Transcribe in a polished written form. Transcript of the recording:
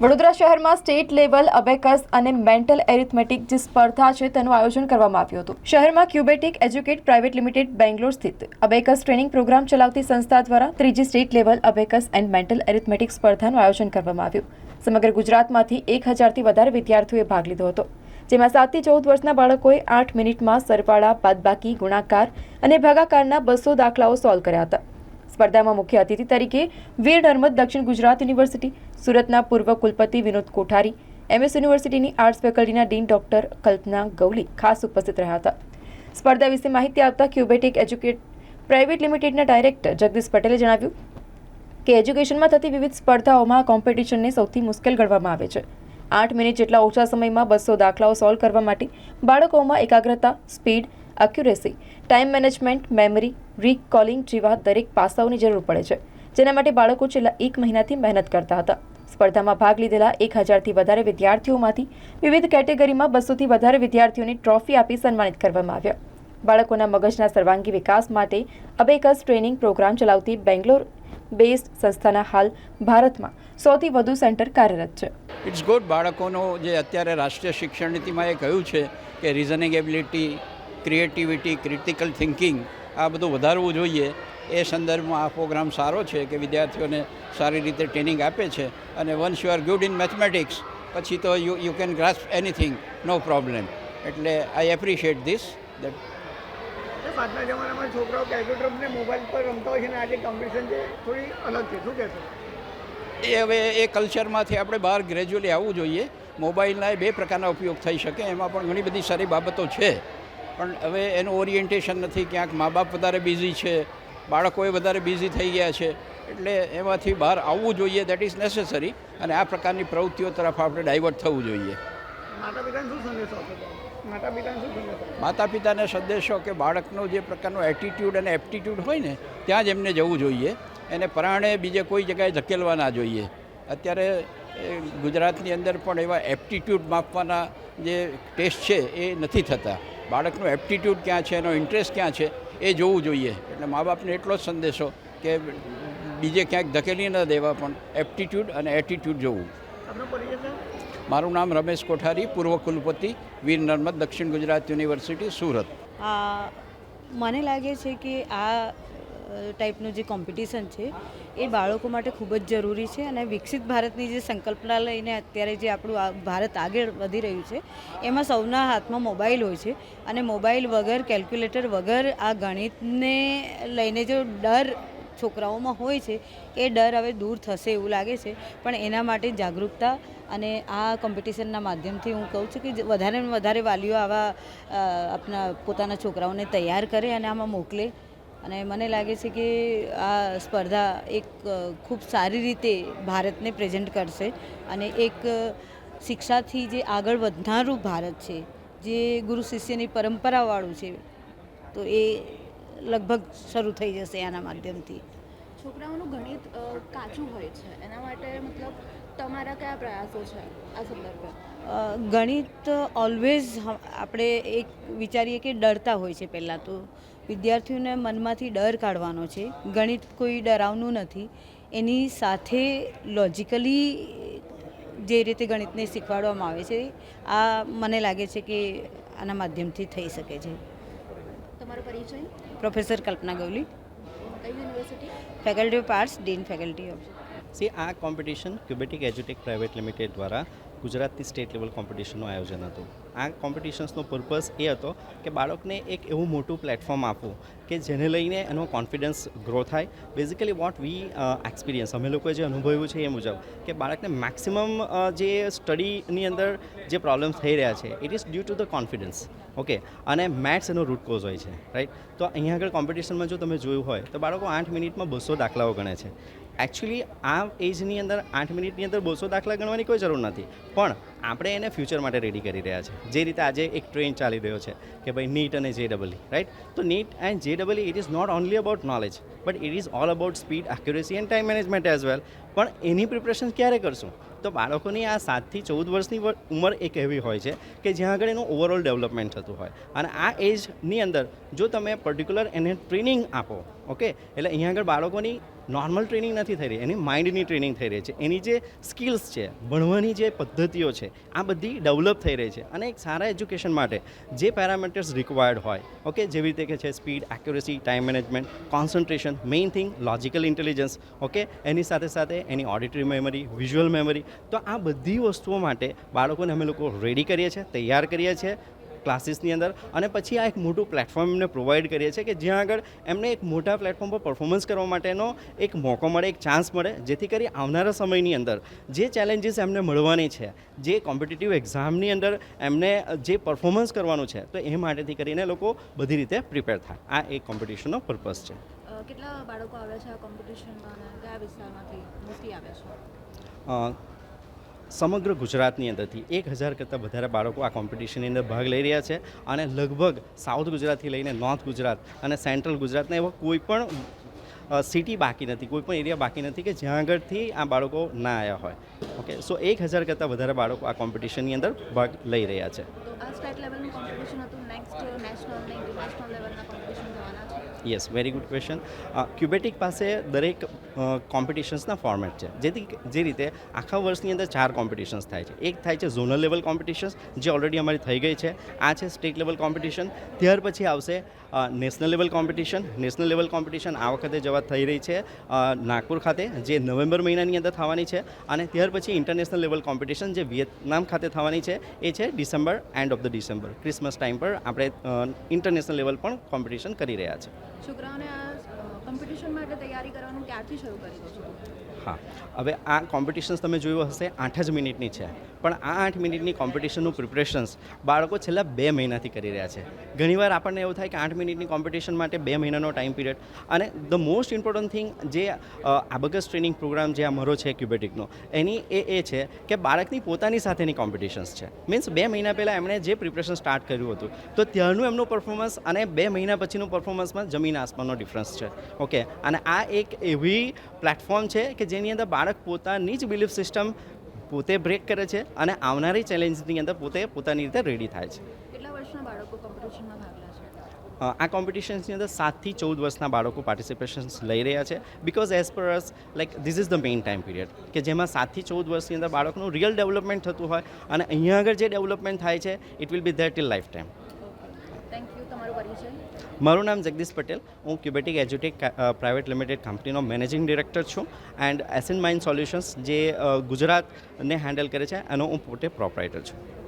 વડોદરા શહેરમાં state level અબેકસ અને mental arithmetic જે સ્પર્ધા છે તેનું આયોજન કરવામાં આવ્યું હતું. શહેરમાં Cubatic educate private limited Bangalore સ્થિત અબેકસ ટ્રેનિંગ પ્રોગ્રામ ચલાવતી સંસ્થા દ્વારા ત્રીજી state level abacus and mental arithmetic સ્પર્ધાનું આયોજન કરવામાં આવ્યું. સમગ્ર ગુજરાતમાંથી 1000થી વધારે વિદ્યાર્થીઓએ ભાગ લીધો હતો, જેમાં 7 થી 14 વર્ષના બાળકોએ 8 મિનિટમાં સરવાળા, બાદબાકી, ગુણાકાર અને ભાગાકારના 200 દાખલાઓ સોલ્વ કર્યા હતા. સ્પર્ધામાં મુખ્ય અતિથિ તરીકે વીર નર્મદ દક્ષિણ ગુજરાત યુનિવર્સિટી, સુરતના પૂર્વ કુલપતિ વિનોદ કોઠારી, MS યુનિવર્સિટીની આર્ટ્સ ફેકલ્ટીના ડીન ડોક્ટર કલ્પના ગૌલી ખાસ ઉપસ્થિત રહ્યા હતા. સ્પર્ધા વિશે માહિતી આપતા ક્યુબેટિક એજ્યુકેટ પ્રાઇવેટ લિમિટેડના ડાયરેક્ટર જગદીશ પટેલે જણાવ્યું કે એજ્યુકેશનમાં થતી વિવિધ સ્પર્ધાઓમાં કોમ્પિટિશનને સૌથી મુશ્કેલ ગણવામાં આવે છે. 8 મિનિટ જેટલા ઓછા સમયમાં 200 દાખલાઓ સોલ્વ કરવા માટે બાળકોમાં એકાગ્રતા, speed, accuracy, time management, memory, recalling જેવા દરેક પાસાઓની જરૂર પડે છે, જેના માટે બાળકો છેલ્લા 1 મહિનાથી મહેનત કરતા હતા. સ્પર્ધામાં ભાગ લીધેલા 1000થી વધારે વિદ્યાર્થીઓમાંથી વિવિધ કેટેગરીમાં 200થી વધારે વિદ્યાર્થીઓને ટ્રોફી આપી સન્માનિત કરવામાં આવ્યા. બાળકોના મગજના સર્વાંગી વિકાસ માટે અબેકસ ટ્રેનિંગ પ્રોગ્રામ ચલાવતી બેંગ્લોર બેઝડ સંસ્થાના હાલ ભારતમાં 100થી વધુ સેન્ટર કાર્યરત છે. It's good. બાળકોનો જે અત્યારે રાષ્ટ્રીય શિક્ષણ નીતિમાં એ કહ્યું છે કે reasoning ability, creativity, critical thinking આ બધું વધારવું જોઈએ. એ સંદર્ભમાં આ પ્રોગ્રામ સારો છે કે વિદ્યાર્થીઓને સારી રીતે ટ્રેનિંગ આપે છે અને once you are good in mathematics પછી તો you can grasp anything, no problem. એટલે આઈ એપ્રિશિએટ ધીસ. આજના જમાનામાં છોકરાઓ કેલ્ક્યુલેટર ને મોબાઈલ પર રમતા હોય છે અને આજે કોમ્પિટિશન છે થોડી અલગ છે, શું કહેશો? એ હવે એ કલ્ચરમાંથી આપણે બહાર ગ્રેજ્યુઅલી આવવું જોઈએ. મોબાઈલના 2 પ્રકારના ઉપયોગ થઈ શકે, એમાં પણ ઘણી બધી સારી બાબતો છે, પણ હવે એનું ઓરિએન્ટેશન નથી. ક્યાંક મા બાપ વધારે બિઝી છે, બાળકોએ વધારે બિઝી થઈ ગયા છે, એટલે એમાંથી બહાર આવવું જોઈએ. That is necessary. અને આ પ્રકારની પ્રવૃત્તિઓ તરફ આપણે ડાયવર્ટ થવું જોઈએ. માતા પિતાને સંદેશો કે બાળકનો જે પ્રકારનો એટીટ્યૂડ અને એપ્ટિટ્યૂડ હોય ને ત્યાં જ એમને જવું જોઈએ. એને પરાણે બીજે કોઈ જગ્યાએ ધકેલવા ના જોઈએ. અત્યારે ગુજરાતની અંદર પણ એવા એપ્ટિટ્યૂડ માપવાના જે ટેસ્ટ છે એ નથી થતા. બાળકનો એપ્ટિટ્યૂડ ક્યાં છે, એનો ઇન્ટરેસ્ટ ક્યાં છે એ જોવું જોઈએ. એટલે મા બાપને એટલો જ સંદેશો કે બીજે ક્યાંક ધકેલી ન દેવા, પણ એપ્ટિટ્યૂડ અને એટીટ્યૂડ જોવું. મારું નામ રમેશ કોઠારી, પૂર્વ કુલપતિ, વીર નર્મદ દક્ષિણ ગુજરાત યુનિવર્સિટી, સુરત. મને લાગે છે કે આ ટાઈપનું જે કોમ્પિટિશન છે એ બાળકો માટે ખૂબ જ જરૂરી છે અને વિકસિત ભારતની જે સંકલ્પના લઈને અત્યારે જે આપણું ભારત આગળ વધી રહ્યું છે એમાં સૌના હાથમાં મોબાઈલ હોય છે અને મોબાઈલ વગર, કેલ્ક્યુલેટર વગર આ ગણિતને લઈને જો ડર છોકરાઓમાં હોય છે એ ડર હવે દૂર થશે એવું લાગે છે. પણ એના માટે જાગૃતતા અને આ કોમ્પિટિશનના માધ્યમથી હું કહું છું કે વધારે ને વધારે વાલીઓ આવા આપણા પોતાના છોકરાઓને તૈયાર કરે અને આમાં મોકલે. અને મને લાગે છે કે આ સ્પર્ધા એક ખૂબ સારી રીતે ભારતને પ્રેઝન્ટ કરશે અને એક શિક્ષાથી જે આગળ વધનારું ભારત છે, જે ગુરુ શિષ્યની પરંપરાવાળું છે, તો એ લગભગ શરૂ થઈ જશે આના માધ્યમથી. છોકરાઓનું ગણિત કાચું હોય છે, એના માટે મતલબ તમારા કયા પ્રયાસો છે આ સંદર્ભે? ગણિત ઓલવેઝ આપણે એક વિચારીએ કે ડરતા હોય છે. પહેલાં તો વિદ્યાર્થીઓને મનમાંથી ડર કાઢવાનો છે. ગણિત કોઈ ડરાવનું નથી. એની સાથે લોજિકલી જે રીતે ગણિતને શીખવાડવામાં આવે છે આ મને લાગે છે કે આના માધ્યમથી થઈ શકે છે. તમારો પરિચય? પ્રોફેસર કલ્પના ગૌલી, કઈ university? Faculty of arts, dean faculty of. આ કોમ્પિટિશન ક્યુબેટિક એજ્યુટેક પ્રાઇવેટ લિમિટેડ દ્વારા ગુજરાતની સ્ટેટ લેવલ કોમ્પિટિશનનું આયોજન હતું. આ કોમ્પિટિશન્સનો પર્પઝ એ હતો કે બાળકને એક એવું મોટું પ્લેટફોર્મ આપવું કે જેને લઈને એનો કોન્ફિડન્સ ગ્રો થાય. બેઝિકલી વોટ વી એક્સપિરિયન્સ, અમે લોકોએ જે અનુભવ્યું છે એ મુજબ કે બાળકને મેક્સિમમ જે સ્ટડીની અંદર જે પ્રોબ્લેમ્સ થઈ રહ્યા છે it is due to the confidence. Okay, અને મેથ્સ એનો રૂટ કોઝ હોય છે, રાઈટ? તો અહીંયા આગળ કોમ્પિટિશનમાં જો તમે જોયું હોય તો બાળકો 8 મિનિટમાં 200 દાખલાઓ ગણે છે. એકચ્યુઅલી આ એજની અંદર 8 મિનિટની અંદર 200 દાખલા ગણવાની કોઈ જરૂર નથી, પણ આપણે એને ફ્યુચર માટે રેડી કરી રહ્યા છે. જે રીતે આજે એક ટ્રેન્ડ ચાલી રહ્યો છે કે ભાઈ નીટ અને JEE, રાઈટ? તો NEET and JEE it is not only about knowledge, but it is all about speed, accuracy and time management as well. પણ એની પ્રિપરેશન ક્યારે કરશું? તો બાળકોની આ 7 થી 14 વર્ષની ઉંમર એક એવી હોય છે કે જ્યાં આગળ એનું ઓવરઓલ ડેવલપમેન્ટ થતું હોય, અને આ એજની અંદર જો તમે પર્ટિક્યુલર એને ટ્રેનિંગ આપો, ઓકે, એટલે અહીંયા આગળ બાળકોની નોર્મલ ટ્રેનિંગ નથી થઈ રહી, એની માઇન્ડની ટ્રેનિંગ થઈ રહી છે, એની જે સ્કિલ્સ છે, ભણવાની જે પદ્ધતિઓ છે, આ બધી ડેવલપ થઈ રહી છે. અને એક સારા એજ્યુકેશન માટે જે પેરામીટર્સ રિક્વાયર્ડ હોય, ઓકે, જેવી રીતે કે છે speed, accuracy, time management, concentration, main thing logical intelligence, okay, એની સાથે સાથે એની ઓડિટરી મેમરી, વિઝ્યુઅલ મેમરી, તો આ બધી વસ્તુઓ માટે બાળકોને અમે લોકો રેડી કરીએ છીએ, તૈયાર કરીએ છીએ ક્લાસીસની અંદર. અને પછી આ એક મોટું પ્લેટફોર્મ એમને પ્રોવાઈડ કરીએ છીએ કે જ્યાં આગળ એમને એક મોટા પ્લેટફોર્મ પર પરફોર્મન્સ કરવા માટેનો એક મોકો મળે, એક ચાન્સ મળે, જેથી કરી આવનારા સમયની અંદર જે ચેલેન્જીસ એમને મળવાની છે, જે કોમ્પિટિટિવ એક્ઝામની અંદર એમને જે પરફોર્મન્સ કરવાનું છે, તો એ માટેથી કરીને લોકો બધી રીતે પ્રિપેર થાય. આ એક કોમ્પિટિશનનો પર્પઝ છે. કેટલા બાળકો આવે છે આ કોમ્પિટિશનમાં અને કયા વિસ્તારમાંથી મોસ્ટલી આવે છે? સમગ્ર ગુજરાતની અંદરથી 1000 કરતાં વધારે બાળકો આ કોમ્પિટિશનની અંદર ભાગ લઈ રહ્યા છે. અને લગભગ સાઉથ ગુજરાતથી લઈને નોર્થ ગુજરાત અને સેન્ટ્રલ ગુજરાતના એવા કોઈ પણ સિટી બાકી નથી, કોઈ પણ એરિયા બાકી નથી કે જ્યાં આગળથી આ બાળકો ના આવ્યા હોય. ઓકે, સો 1000 કરતાં વધારે બાળકો આ કોમ્પિટિશનની અંદર ભાગ લઈ રહ્યા છે. તો આ સ્ટેટ લેવલનું કોમ્પિટિશન હતું, નેક્સ્ટ નેશનલ અને ઇન્ટરનેશનલ લેવલના કોમ્પિટિશન થવાના છે? Yes, very good question. Cubatic પાસે દરેક કોમ્પિટિશન્સના ફોર્મેટ છે, જેથી જે રીતે આખા વર્ષની અંદર 4 કોમ્પિટિશન્સ થાય છે. એક થાય છે ઝોનલ લેવલ કોમ્પિટિશન્સ, જે ઓલરેડી અમારી થઈ ગઈ છે. આ છે સ્ટેટ લેવલ કોમ્પિટિશન. ત્યાર પછી આવશે national level competition. National level competition આ વખતે જવા થઈ રહી છે નાગપુર ખાતે, જે નવેમ્બર મહિનાની અંદર થવાની છે. અને ત્યાર પછી ઇન્ટરનેશનલ લેવલ કોમ્પિટિશન, જે વિયેતનામ ખાતે થવાની છે, એ છે December, end of the December, Christmas time પર આપણે ઇન્ટરનેશનલ લેવલ પણ કોમ્પિટિશન કરી રહ્યા છે. છોકરાઓને આ કોમ્પિટિશન માટે તૈયારી કરવાનું ક્યારથી શરૂ કરી દો છો? હા, હવે આ કોમ્પિટિશન્સ તમે જોયું હશે 8 જ મિનિટની છે, પણ આ 8 મિનિટની કોમ્પિટિશનનું પ્રિપરેશન્સ બાળકો છેલ્લા 2 મહિનાથી કરી રહ્યા છે. ઘણીવાર આપણને એવું થાય કે 8 મિનિટની કોમ્પિટિશન માટે 2 મહિનાનો ટાઈમ પિરિયડ. અને ધ મોસ્ટ ઇમ્પોર્ટન્ટ થિંગ જે આબકસ ટ્રેનિંગ પ્રોગ્રામ જે અમારો છે ક્યુબેટિકનો, એની એ છે કે બાળકની પોતાની સાથેની કોમ્પિટિશન્સ છે. મીન્સ 2 મહિના પહેલાં એમણે જે પ્રિપરેશન સ્ટાર્ટ કર્યું હતું, તો ત્યારનું એમનું પરફોર્મન્સ અને 2 મહિના પછીનું પરફોર્મન્સમાં જમીન આસમાનનો ડિફરન્સ છે. ઓકે, અને આ એક એવી પ્લેટફોર્મ છે કે જેની અંદર બાળક પોતાની જ બિલીફ સિસ્ટમ પોતે બ્રેક કરે છે અને આવનારી ચેલેન્જની અંદર પોતે પોતાની રીતે રેડી થાય છે. કેટલા વર્ષના બાળકો કોમ્પિટિશનમાં ભાગ લે છે? આ કોમ્પિટિશન્સની અંદર 7 થી 14 વર્ષના બાળકો પાર્ટિસિપેશન્સ લઈ રહ્યા છે. Because as per us like this is the main time period કે જેમાં 7 થી 14 વર્ષની અંદર બાળકનું રિયલ ડેવલપમેન્ટ થતું હોય. અને અહીંયા આગળ જે ડેવલપમેન્ટ થાય છે, it will be there till life time. Thank you. તમારું પરિચય? મારું નામ જગદીશ પટેલ. હું ક્યુબેટિક એજ્યુટેક પ્રાઇવેટ લિમિટેડ કંપનીનો મેનેજિંગ ડિરેક્ટર છું. એન્ડ એસેન્ટ માઇન્ડ સોલ્યુશન્સ જે ગુજરાતને હેન્ડલ કરે છે, એનો હું પોતે પ્રોપરાઇટર છું.